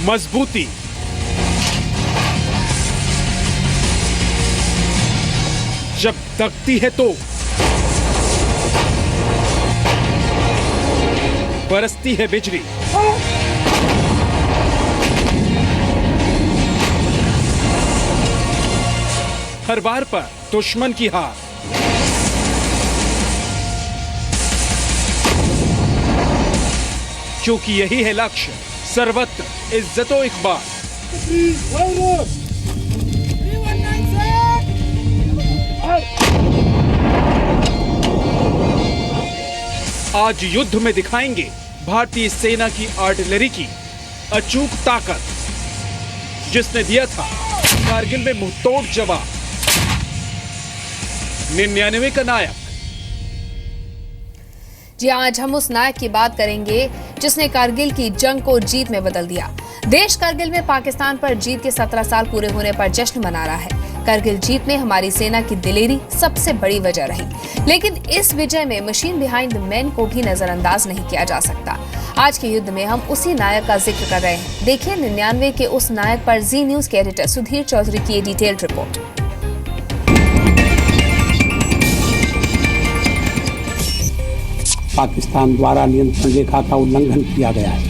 मजबूती, जब दगती है तो बरसती है बिजली। हर बार पर दुश्मन की हार। क्योंकि यही है लक्ष्य, सर्वत्र इज्जतो इकबाल। आज युद्ध में दिखाएंगे भारतीय सेना की आर्टिलरी की अचूक ताकत, जिसने दिया था कारगिल में मुंहतोड़ जवाब। 99 का नायक। जी आज हम उस नायक की बात करेंगे जिसने कारगिल की जंग को जीत में बदल दिया। देश कारगिल में पाकिस्तान पर जीत के 17 साल पूरे होने पर जश्न मना रहा है। कारगिल जीत में हमारी सेना की दिलेरी सबसे बड़ी वजह रही, लेकिन इस विजय में मशीन बिहाइंड द मैन को भी नजरअंदाज नहीं किया जा सकता। आज के युद्ध में हम उसी नायक का जिक्र कर रहे हैं। देखिए 99 के उस नायक पर जी न्यूज के एडिटर सुधीर चौधरी की ये डिटेल्ड रिपोर्ट। पाकिस्तान द्वारा नियंत्रण रेखा का उल्लंघन किया गया है।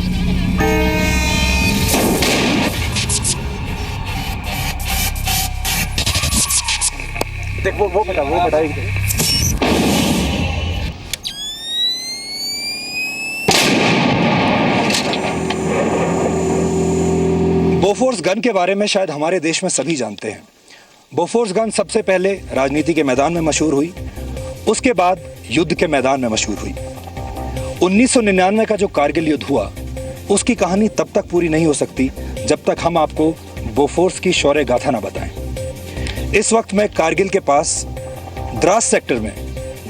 देख वो बेटा बोफोर्स गन के बारे में शायद हमारे देश में सभी जानते हैं। बोफोर्स गन सबसे पहले राजनीति के मैदान में मशहूर हुई, उसके बाद युद्ध के मैदान में मशहूर हुई। 1999 का जो कारगिल युद्ध हुआ, उसकी कहानी तब तक पूरी नहीं हो सकती जब तक हम आपको बोफोर्स की शौर्य गाथा न बताएं। इस वक्त मैं कारगिल के पास द्रास सेक्टर में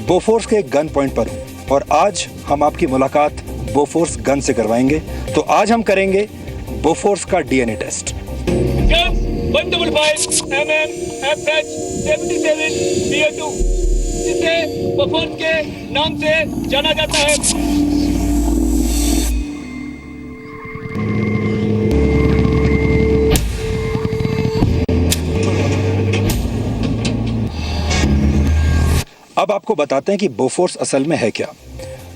बोफोर्स के एक गन पॉइंट पर हूं और आज हम आपकी मुलाकात बोफोर्स गन से करवाएंगे। तो आज हम करेंगे बोफोर्स का DNA test. 155 mm FH 77 BA2, जिसे बोफोर्स के नाम से जाना जाता है। अब आपको बताते हैं कि बोफोर्स असल में है क्या।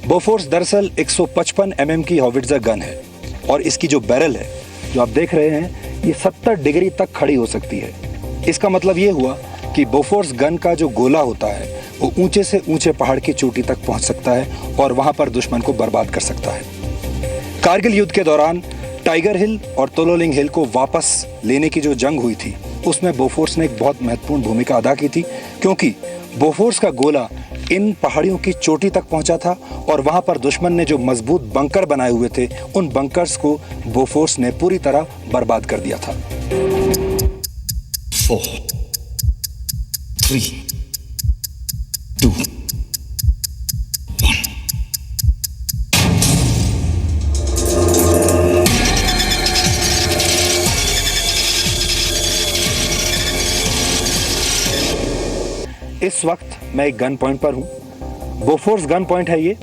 बोफोर्स दरअसल 155 mm की हॉविट्जर गन है और इसकी जो बैरल है, जो आप देख रहे हैं, ये 70 डिग्री तक खड़ी हो सकती है। इसका मतलब ये हुआ कि बोफोर्स गन का जो गोला होता है वो ऊंचे से ऊंचे पहाड़ की चोटी तक पहुंच सकता है और वहां पर दुश्मन को बर्बाद कर सकता है। कारगिल युद्ध के दौरान टाइगर हिल और तोलोलिंग हिल को वापस लेने की जो जंग हुई थी, उसमें बोफोर्स ने एक बहुत महत्वपूर्ण भूमिका अदा की थी, क्योंकि बोफोर्स का गोला इन पहाड़ियों की चोटी तक पहुंचा था और वहां पर दुश्मन ने जो मजबूत बंकर बनाए हुए थे, उन बंकर्स को बोफोर्स ने पूरी तरह बर्बाद कर दिया था। 4 3 2 1। इस वक्त मैं एक गन पॉइंट पर हूं, बोफोर्स गन पॉइंट है ये,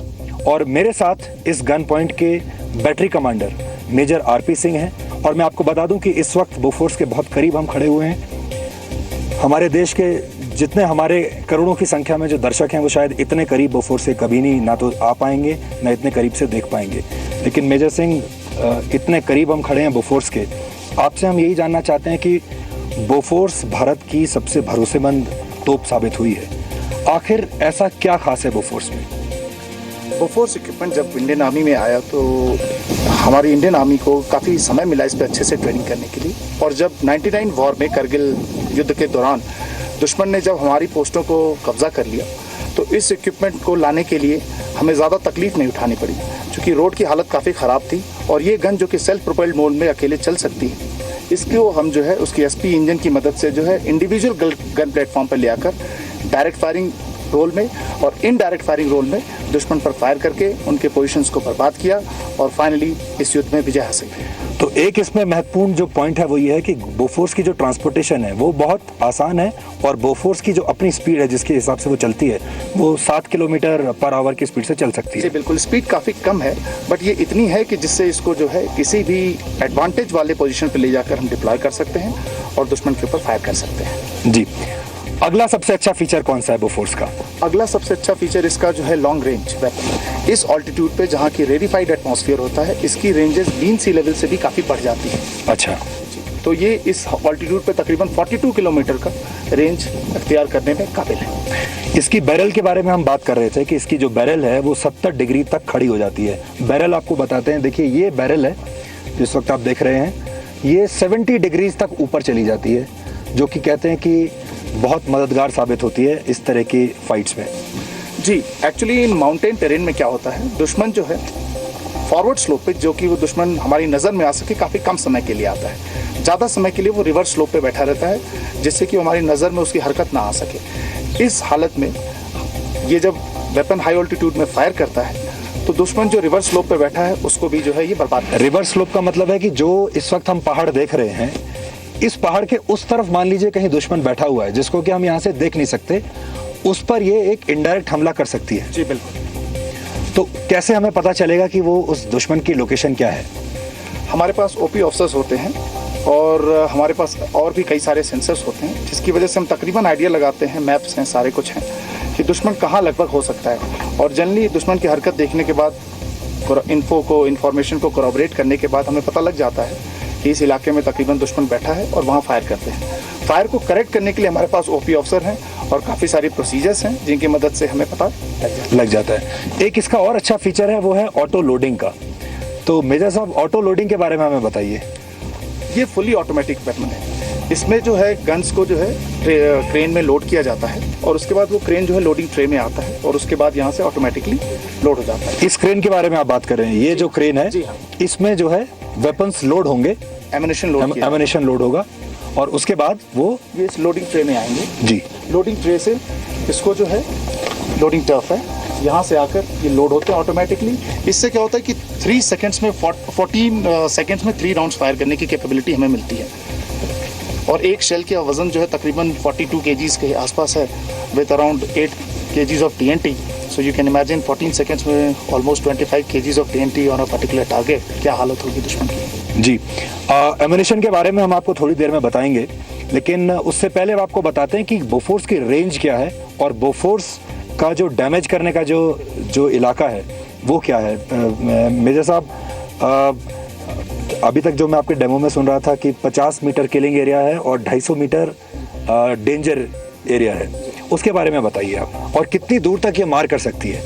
और मेरे साथ इस गन पॉइंट के battery commander major RP Singh हैं। और मैं आपको बता दूं कि इस वक्त बोफोर्स के बहुत करीब हम खड़े हुए हैं। हमारे देश के जितने हमारे करोड़ों की संख्या में जो दर्शक हैं, वो शायद इतने करीब बोफोर्स से कभी नहीं ना तो आ पाएंगे ना इतने करीब से देख पाएंगे। लेकिन मेजर सिंह, इतने करीब हम खड़े हैं बोफोर्स के, आपसे हम यही जानना चाहते हैं कि बोफोर्स भारत की सबसे भरोसेमंद तोप साबित हुई है। आखिर ऐसा क्या खास है बोफोर्स में? बोफोर्स इक्विपमेंट जब इंडियन आर्मी में आया तो हमारी इंडियन आर्मी को काफ़ी समय मिला इस पर अच्छे से ट्रेनिंग करने के लिए। और जब 99 वॉर में करगिल युद्ध के दौरान दुश्मन ने जब हमारी पोस्टों को कब्जा कर लिया, तो इस इक्विपमेंट को लाने के लिए हमें ज़्यादा तकलीफ नहीं उठानी पड़ी, क्योंकि रोड की हालत काफ़ी ख़राब थी। और ये गन जो कि सेल्फ प्रोपेल्ड मोड में अकेले चल सकती है, इसको हम जो है उसकी एसपी इंजन की मदद से जो है इंडिविजुअल गन प्लेटफॉर्म पर ले आकर डायरेक्ट फायरिंग रोल में और इनडायरेक्ट फायरिंग रोल में दुश्मन पर फायर करके उनके पोजीशंस को बर्बाद किया और फाइनली इस युद्ध में विजय हासिल की। तो एक इसमें महत्वपूर्ण जो पॉइंट है वो ये है कि बोफोर्स की जो ट्रांसपोर्टेशन है वो बहुत आसान है, और बोफोर्स की जो अपनी स्पीड है जिसके हिसाब से वो चलती है वो 7 किलोमीटर पर आवर की स्पीड से चल सकती जी है। बिल्कुल, स्पीड काफ़ी कम है, बट ये इतनी है कि जिससे इसको जो है किसी भी एडवांटेज वाले पोजीशन पे ले जाकर हम डिप्लॉय कर सकते हैं और दुश्मन के ऊपर फायर कर सकते हैं। जी, अगला सबसे अच्छा फीचर कौन सा है बोफोर्स का? अगला सबसे अच्छा फीचर इसका जो है लॉन्ग रेंज वेपन। इस ऑल्टीट्यूड पे जहाँ की रेडिफाइड एटमॉस्फेयर होता है, इसकी रेंजेस मीन सी लेवल से भी काफ़ी बढ़ जाती है। अच्छा, तो ये इस ऑल्टीट्यूड पे तकरीबन 42 किलोमीटर का रेंज अख्तियार करने में काबिल है। इसकी बैरल के बारे में हम बात कर रहे थे कि इसकी जो बैरल है वो 70 डिग्री तक खड़ी हो जाती है। बैरल आपको बताते हैं, देखिए ये बैरल है जिस वक्त आप देख रहे हैं, ये 70 डिग्रीज तक ऊपर चली जाती है, जो कि कहते हैं कि बहुत मददगार साबित होती है इस तरह की फाइट्स में। जी, एक्चुअली इन माउंटेन टेरेन में क्या होता है, दुश्मन जो है फॉरवर्ड स्लोप पे, जो कि वो दुश्मन हमारी नज़र में आ सके, काफ़ी कम समय के लिए आता है। ज़्यादा समय के लिए वो रिवर्स स्लोप पे बैठा रहता है, जिससे कि हमारी नज़र में उसकी हरकत ना आ सके। इस हालत में ये जब वेपन हाई ऑल्टीट्यूड में फायर करता है तो दुश्मन जो रिवर्स स्लोप पे बैठा है उसको भी जो है ये बर्बाद कर। रिवर्स स्लोप का मतलब है कि जो इस वक्त हम पहाड़ देख रहे हैं, इस पहाड़ के उस तरफ मान लीजिए कहीं दुश्मन बैठा हुआ है जिसको कि हम यहाँ से देख नहीं सकते, उस पर ये एक इनडायरेक्ट हमला कर सकती है। जी बिल्कुल। तो कैसे हमें पता चलेगा कि वो उस दुश्मन की लोकेशन क्या है? हमारे पास ओपी ऑफिसर्स होते हैं और हमारे पास और भी कई सारे सेंसर्स होते हैं, जिसकी वजह से हम तकरीबन आइडिया लगाते हैं, मैप्स हैं, सारे कुछ हैं कि दुश्मन कहाँ लगभग हो सकता है। और जनरली दुश्मन की हरकत देखने के बाद, इंफॉर्मेशन को कोरॉबरेट करने के बाद हमें पता लग जाता है कि इस इलाके में तकरीबन दुश्मन बैठा है और वहाँ फायर करते हैं। फायर को करेक्ट करने के लिए हमारे पास ओपी ऑफिसर हैं और काफ़ी सारी प्रोसीजर्स हैं जिनकी मदद से हमें पता लग जाता है। एक इसका और अच्छा फीचर है वो है ऑटो लोडिंग का। तो मेजर साहब, ऑटो लोडिंग के बारे में हमें बताइए। ये फुली ऑटोमेटिक वेपन है। इसमें जो है गन्स को जो है क्रेन में लोड किया जाता है और उसके बाद वो क्रेन जो है लोडिंग ट्रे में आता है और उसके बाद यहाँ से ऑटोमेटिकली लोड हो जाता है। इस क्रेन के बारे में आप बात कर रहे हैं, ये जो क्रेन है, जी हाँ। इसमें जो है वेपन्स लोड होंगे, एमिनेशन लोड होगा और उसके बाद वो ये इस लोडिंग ट्रे में आएंगे। जी, लोडिंग ट्रे से इसको जो है लोडिंग टर्फ है, यहाँ से आकर ये लोड होते हैं ऑटोमेटिकली। इससे क्या होता है कि 3 सेकंड्स में 14 सेकंड्स में 3 राउंड्स फायर करने की कैपेबिलिटी हमें मिलती है। और एक शेल का वजन जो है तकरीबन 42 kgs के आसपास है, with around 8 kgs of TNT। So you can imagine 14 seconds में almost 25 kgs of TNT on a particular target, क्या हालत होगी दुश्मन की। जी, एमिनेशन के बारे में हम आपको थोड़ी देर में बताएंगे, लेकिन उससे पहले आपको बताते हैं कि बोफोर्स की रेंज क्या है और बोफोर्स का जो डैमेज करने का जो इलाका है वो क्या है। मेजर साहब, अभी तक जो मैं आपके डेमो में सुन रहा था कि 50 मीटर किलिंग एरिया है और 250 मीटर डेंजर एरिया है, उसके बारे में बताइए आप, और कितनी दूर तक ये मार कर सकती है?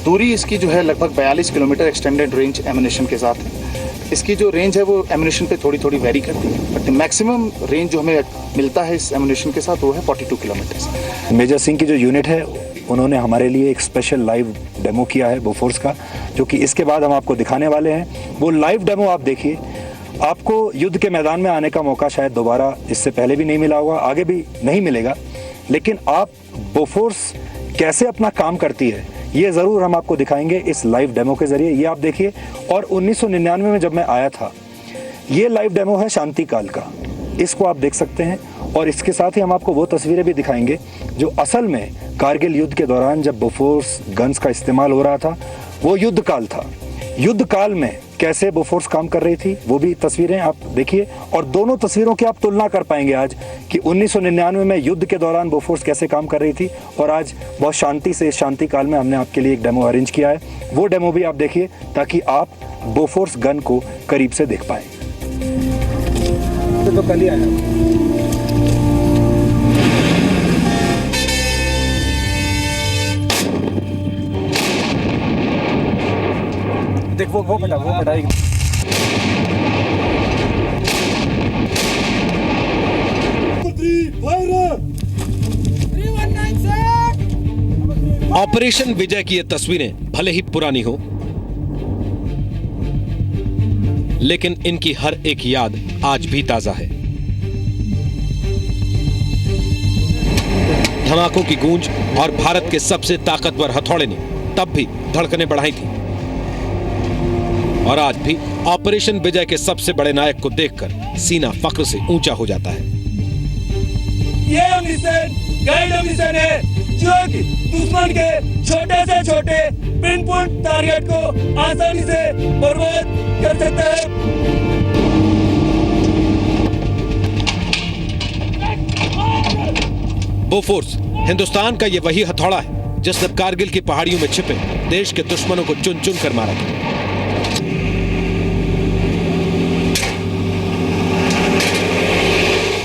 दूरी इसकी जो है लगभग 42 किलोमीटर एक्सटेंडेड रेंज एमिनेशन के साथ है। इसकी जो रेंज है वो एमिनेशन पे थोड़ी थोड़ी वेरी करती है, बट मैक्सिमम रेंज जो हमें मिलता है इस एमिनेशन के साथ वो है 42 किलोमीटर। मेजर सिंह की जो यूनिट है उन्होंने हमारे लिए एक स्पेशल लाइव डेमो किया है बोफोर्स का, जो कि इसके बाद हम आपको दिखाने वाले हैं। वो लाइव डेमो आप देखिए, आपको युद्ध के मैदान में आने का मौका शायद दोबारा इससे पहले भी नहीं मिला होगा, आगे भी नहीं मिलेगा, लेकिन आप बोफोर्स कैसे अपना काम करती है ये ज़रूर हम आपको दिखाएंगे इस लाइव डेमो के ज़रिए। ये आप देखिए, और 1999 में जब मैं आया था, ये लाइव डेमो है शांति काल का, इसको आप देख सकते हैं। और इसके साथ ही हम आपको वो तस्वीरें भी दिखाएंगे जो असल में कारगिल युद्ध के दौरान जब बोफोर्स गन्स का इस्तेमाल हो रहा था, वो युद्ध काल था। युद्ध काल में कैसे बोफोर्स काम कर रही थी वो भी तस्वीरें आप देखिए, और दोनों तस्वीरों की आप तुलना कर पाएंगे आज कि 1999 में युद्ध के दौरान बोफोर्स कैसे काम कर रही थी और आज बहुत शांति से, इस शांति काल में हमने आपके लिए एक डेमो अरेंज किया है। वो डेमो भी आप देखिए ताकि आप बोफोर्स गन को करीब से देख पाएं। तो कल ही आया देख, वो फटा ऑपरेशन विजय की ये तस्वीरें भले ही पुरानी हो, लेकिन इनकी हर एक याद आज भी ताजा है। धमाकों की गूंज और भारत के सबसे ताकतवर हथौड़े ने तब भी धड़कनें बढ़ाई थी। और आज भी ऑपरेशन विजय के सबसे बड़े नायक को देखकर सीना फख्र से ऊंचा हो जाता है। ये मिशन गाइड मिशन है जो कि दुश्मन के छोटे से छोटे पिनपॉइंट टारगेट को आसानी से बर्बाद कर सकता है। बोफोर्स हिंदुस्तान का ये वही हथौड़ा है जिसने कारगिल की पहाड़ियों में छिपे देश के दुश्मनों को चुन चुन कर मारा था।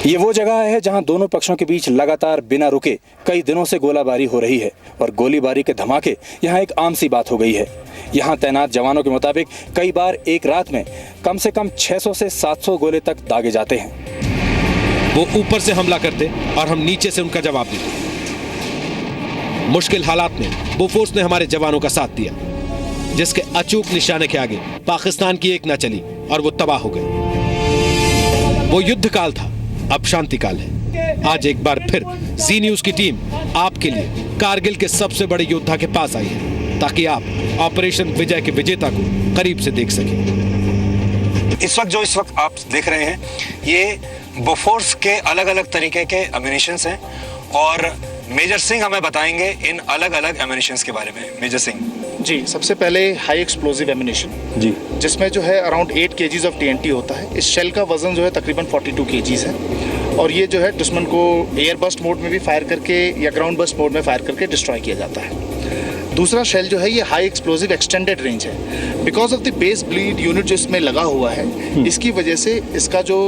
ये वो जगह है जहां दोनों पक्षों के बीच लगातार बिना रुके कई दिनों से गोलाबारी हो रही है और गोलीबारी के धमाके यहां एक आम सी बात हो गई है। यहां तैनात जवानों के मुताबिक कई बार एक रात में कम से कम 600 से 700 गोले तक दागे जाते हैं। वो ऊपर से हमला करते और हम नीचे से उनका जवाब देते। मुश्किल हालात में बोफोर्स ने हमारे जवानों का साथ दिया, जिसके अचूक निशाने के आगे पाकिस्तान की एक न चली और वो तबाह हो गए। वो युद्ध काल था, अब शांति काल है। आज एक बार फिर जी न्यूज की टीम आपके लिए कारगिल के सबसे बड़े योद्धा के पास आई है ताकि आप ऑपरेशन विजय के विजेता को करीब से देख सकें। इस वक्त आप देख रहे हैं ये बोफोर्स के अलग अलग तरीके के एम्यूनिशंस हैं और मेजर सिंह हमें बताएंगे इन अलग अलग एम्यूनिशंस के बारे में। मेजर सिंह जी, सबसे पहले हाई एक्सप्लोजिव एमिनेशन जी, जिसमें जो है अराउंड 8 kgs ऑफ TNT होता है। इस शेल का वजन जो है तकरीबन 42 kgs है और ये जो है दुश्मन को एयर बस्ट मोड में भी फायर करके या ग्राउंड बस्ट मोड में फायर करके डिस्ट्रॉय किया जाता है। दूसरा शेल जो है ये हाई एक्सप्लोजिव एक्सटेंडेड रेंज है। Because of the base bleed unit जो इसमें लगा हुआ है, इसकी वजह से इसका जो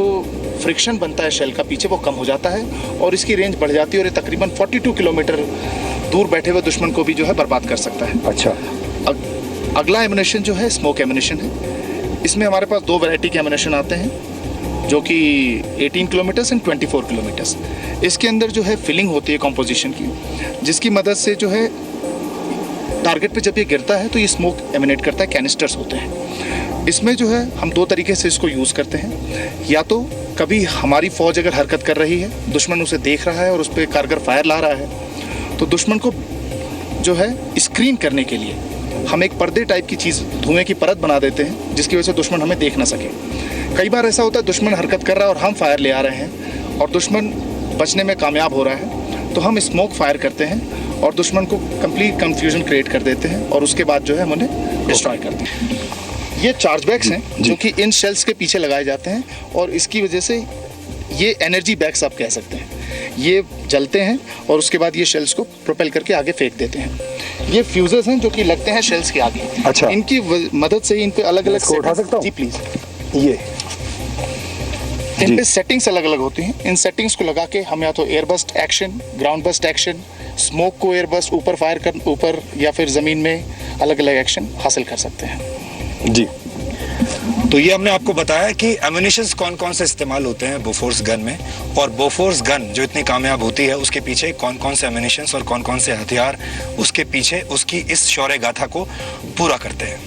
फ्रिक्शन बनता है शेल का पीछे वो कम हो जाता है और इसकी रेंज बढ़ जाती है और ये तकरीबन 42 किलोमीटर दूर बैठे हुए दुश्मन को भी जो है बर्बाद कर सकता है। अच्छा, अगला एमिनेशन जो है स्मोक एमिनेशन है। इसमें हमारे पास 2 वैरायटी के एमिनेशन आते हैं जो कि 18 किलोमीटर्स एंड 24 किलोमीटर्स। इसके अंदर जो है फिलिंग होती है कॉम्पोजिशन की, जिसकी मदद से जो है टारगेट पे जब ये गिरता है तो ये स्मोक एमिनेट करता है। कैनिस्टर्स होते हैं। इसमें जो है हम 2 तरीके से इसको यूज़ करते हैं। या तो कभी हमारी फ़ौज अगर हरकत कर रही है, दुश्मन उसे देख रहा है और उस पर कारगर फायर ला रहा है, तो दुश्मन को जो है स्क्रीन करने के लिए हम एक पर्दे टाइप की चीज़, धुएं की परत बना देते हैं जिसकी वजह से दुश्मन हमें देख ना सके। कई बार ऐसा होता है दुश्मन हरकत कर रहा है और हम फायर ले आ रहे हैं और दुश्मन बचने में कामयाब हो रहा है, तो हम स्मोक फायर करते हैं और दुश्मन को कंप्लीट कंफ्यूजन क्रिएट कर देते हैं और उसके बाद जो है हम उन्हें डिस्ट्रॉय करते हैं। ये चार्ज बैग्स हैं जो कि इन शेल्स के पीछे लगाए जाते हैं और इसकी वजह से ये एनर्जी बैग्स आप कह सकते हैं। ये जलते हैं और उसके बाद ये शेल्स को प्रोपेल करके आगे फेंक देते हैं। ये फ्यूजेस हैं जो कि लगते हैं शेल्स के आगे। अच्छा, इनकी मदद से इन पे अलग अलग उठा सकता हूं? जी प्लीज। ये इन पे सेटिंग्स अलग अलग होती हैं। इन सेटिंग्स को लगा के हम या तो air burst action, ground burst action, smoke को एयर बस्ट ऊपर फायर कर ऊपर या फिर ज़मीन में अलग अलग एक्शन हासिल कर सकते हैं। जी, तो ये हमने आपको बताया कि एम्यूनिशंस कौन कौन से इस्तेमाल होते हैं बोफोर्स गन में, और बोफोर्स गन जो इतनी कामयाब होती है उसके पीछे कौन कौन से एम्यूनिशंस और कौन कौन से हथियार उसके पीछे उसकी इस शौर्य गाथा को पूरा करते हैं।